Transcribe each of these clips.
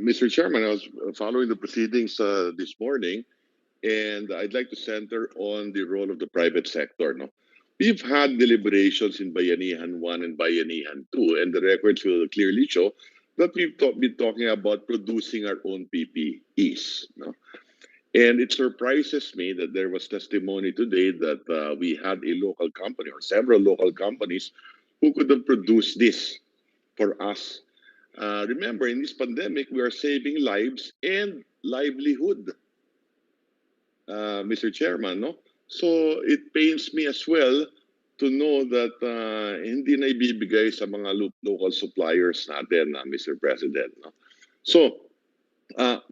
Mr. Chairman, I was following the proceedings this morning, and I'd like to center on the role of the private sector. No, we've had deliberations in Bayanihan 1 and Bayanihan 2, and the records will clearly show that we've been talking about producing our own PPEs. No? And it surprises me that there was testimony today that we had a local company or several local companies who could have produced this for us. Remember, in this pandemic, we are saving lives and livelihood, Mr. Chairman. No? So it pains me as well to know that hindi na ibibigay sa mga local suppliers natin, Mr. President. No? So,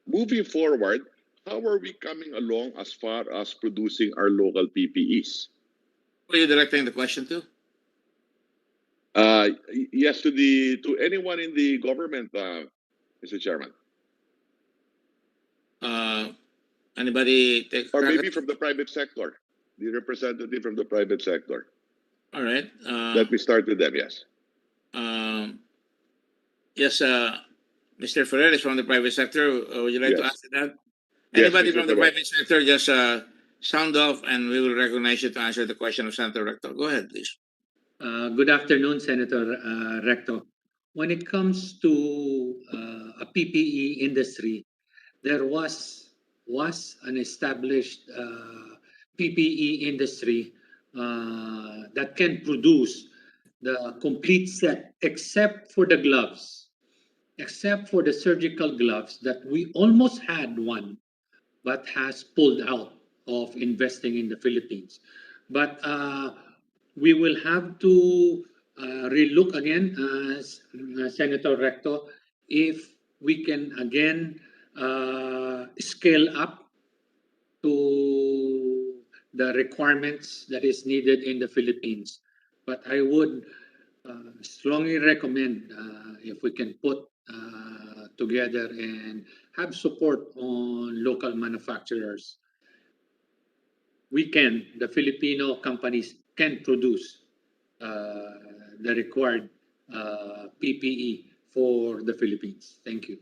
moving forward, how are we coming along as far as producing our local PPEs? Who are you directing the question to? Yes, to anyone in the government, Mr. Chairman. Anybody take or maybe from the private sector, the representative from the private sector. All right. Let me start with them. Yes. Yes, Mr. Ferrer is from the private sector. Would you like to answer that? Yes, Anybody Mr. from the Ferrer. private sector, just sound off and we will recognize you to answer the question of Senator Recto. Go ahead, please. Good afternoon, Senator Recto. When it comes to a PPE industry, there was an established PPE industry that can produce the complete set, except for the gloves, except for the surgical gloves that we almost had one, but has pulled out of investing in the Philippines. But we will have to relook again, Senator Recto, if we can again scale up to the requirements that is needed in the Philippines. But I would strongly recommend if we can put together and have support on local manufacturers. The Filipino companies can produce the required PPE for the Philippines. Thank you.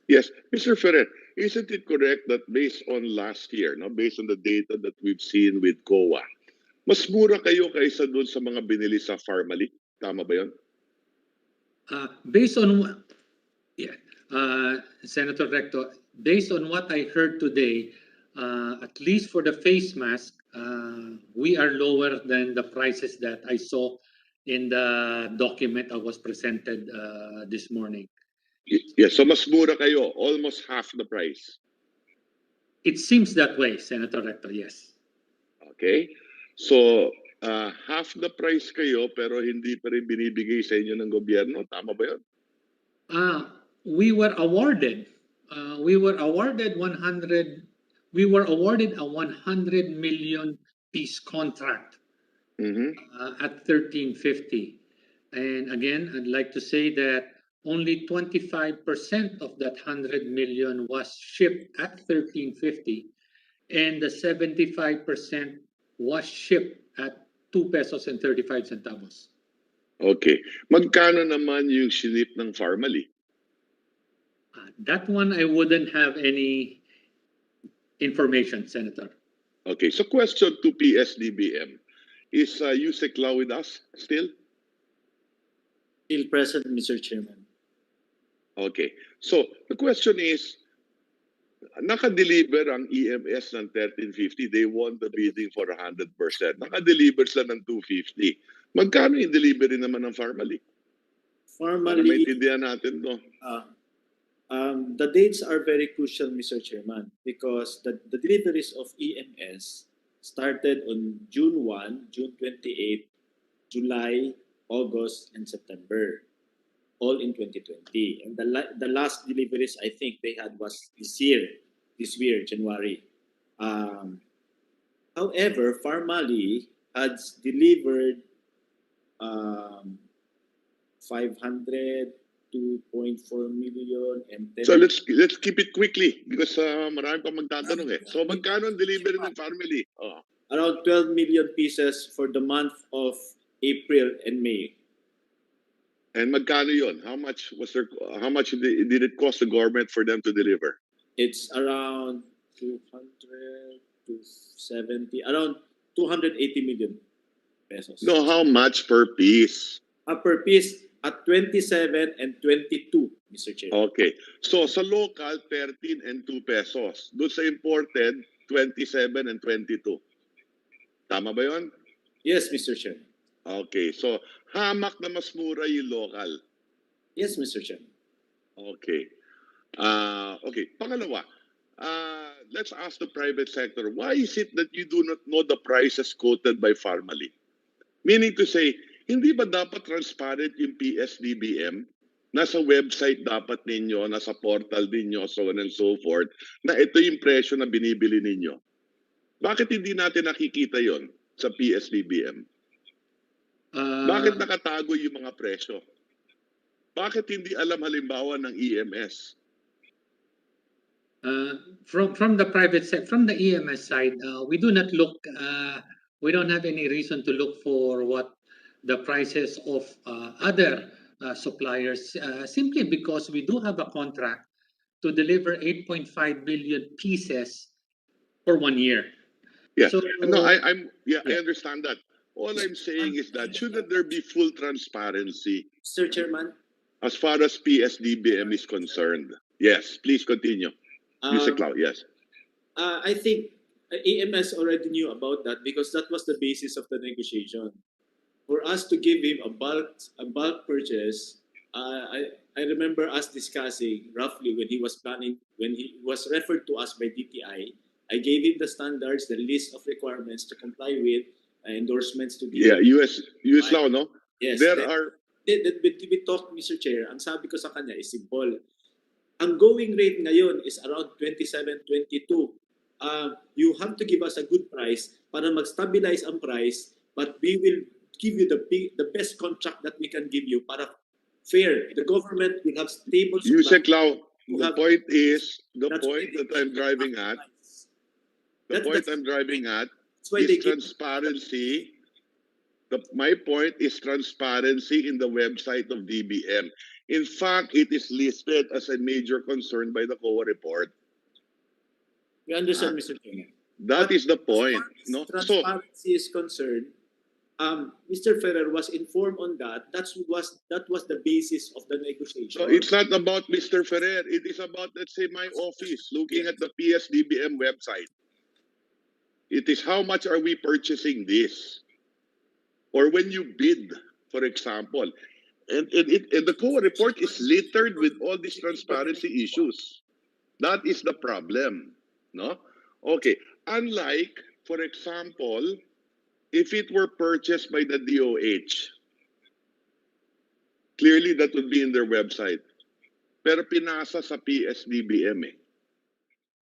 Yes, Mr. Ferrer, isn't it correct that based on last year, no, based on the data that we've seen with COA, mas mura kayo kaysa doon sa mga binili sa Pharmally? Tama ba yun? Based on Senator Recto, based on what I heard today, at least for the face mask, we are lower than the prices that I saw in the document that was presented this morning. Yes, so mas mura kayo, almost half the price. It seems that way, Senator Recto, yes. Okay, so half the price kayo pero hindi pa rin binibigay sa inyo ng gobyerno, tama ba yun? We were awarded a 100 million piece contract at 13.50. And again, I'd like to say that only 25% of that 100 million was shipped at 13.50, and the 75% was shipped at 2 pesos and 35 centavos. Okay. Magkano naman yung sinip ng Pharmally? That one, I wouldn't have any information, Senator. Okay. So question to ps-dbm. Is Yusek Lau with us still? Still present, Mr. Chairman. Okay. So the question is, naka-deliver ang EMS ng 13.50. They won the bidding for 100%. Naka-deliver sila ng 250. Magkano yung delivery naman ng Pharmally? Pharmally, para maintindihan natin, no? The dates are very crucial, Mr. Chairman, because the deliveries of EMS started on June 1, June 28, July, August, and September, all in 2020. And the last deliveries I think they had was this year, January. However, Pharmally has delivered 502.4 million and 10. So let's keep it quickly because marami pa magtatanong eh. So magkano ang delivery ng Pharmally? Around 12 million pieces for the month of April and May. And magkano yun? How much did it cost the government for them to deliver? It's around 200 to 70, around 280 million pesos. No, how much per piece? Per piece at 27 and 22, Mr. Chair. Okay. So sa local, 13 and 2 pesos. Doon sa imported, 27 and 22. Tama ba yun? Yes, Mr. Chair. Okay. So hamak na mas mura yung local. Yes, Mr. Chair. Okay. Okay. Pangalawa, let's ask the private sector, why is it that you do not know the prices quoted by Pharmally? Meaning to say, hindi ba dapat transparent yung ps-dbm? Nasa website dapat ninyo, nasa portal ninyo, so on and so forth, na ito yung presyo na binibili ninyo. Bakit hindi natin nakikita yon sa ps-dbm? Bakit nakatago yung mga presyo? Bakit hindi alam halimbawa ng EMS? From the private sector, from the EMS side, we do not look. We don't have any reason to look for what the prices of other suppliers, simply because we do have a contract to deliver 8.5 billion pieces for 1 year. Yeah. So, No, I Yeah. understand that. All I'm saying is that shouldn't there be full transparency Mr. Chairman, as far as ps-dbm is concerned? Yes, please continue. Mr. Clau, yes. I think EMS already knew about that because that was the basis of the negotiation. For us to give him a bulk purchase, I remember us discussing roughly when he was planning, when he was referred to us by DTI. I gave him the standards, the list of requirements to comply with, endorsements to be. Yeah, US law, no? Yes. We talked, Mr. Chair, ang sabi ko sa kanya is simple. Ang going rate ngayon is around 27, 22. You have to give us a good price para mag-stabilize ang price, but we will give you the best contract that we can give you para fair. The government will have stable supply. Yusek Lau, the point that I'm driving at is transparency. My point is transparency in the website of DBM. In fact, it is listed as a major concern by the COA report. We understand, Mr. Chairman. That is the point. No? Transparency is concerned. Mr. Ferrer was informed on that. That was the basis of the negotiation. So it's not about Mr. Ferrer. It is about, let's say, my office looking at the ps-dbm website. It is how much are we purchasing this? Or when you bid, for example. And the COA report is littered with all these transparency issues. That is the problem. No? Okay. Unlike, for example, if it were purchased by the DOH, clearly that would be in their website. Pero pinasa sa ps-dbm eh.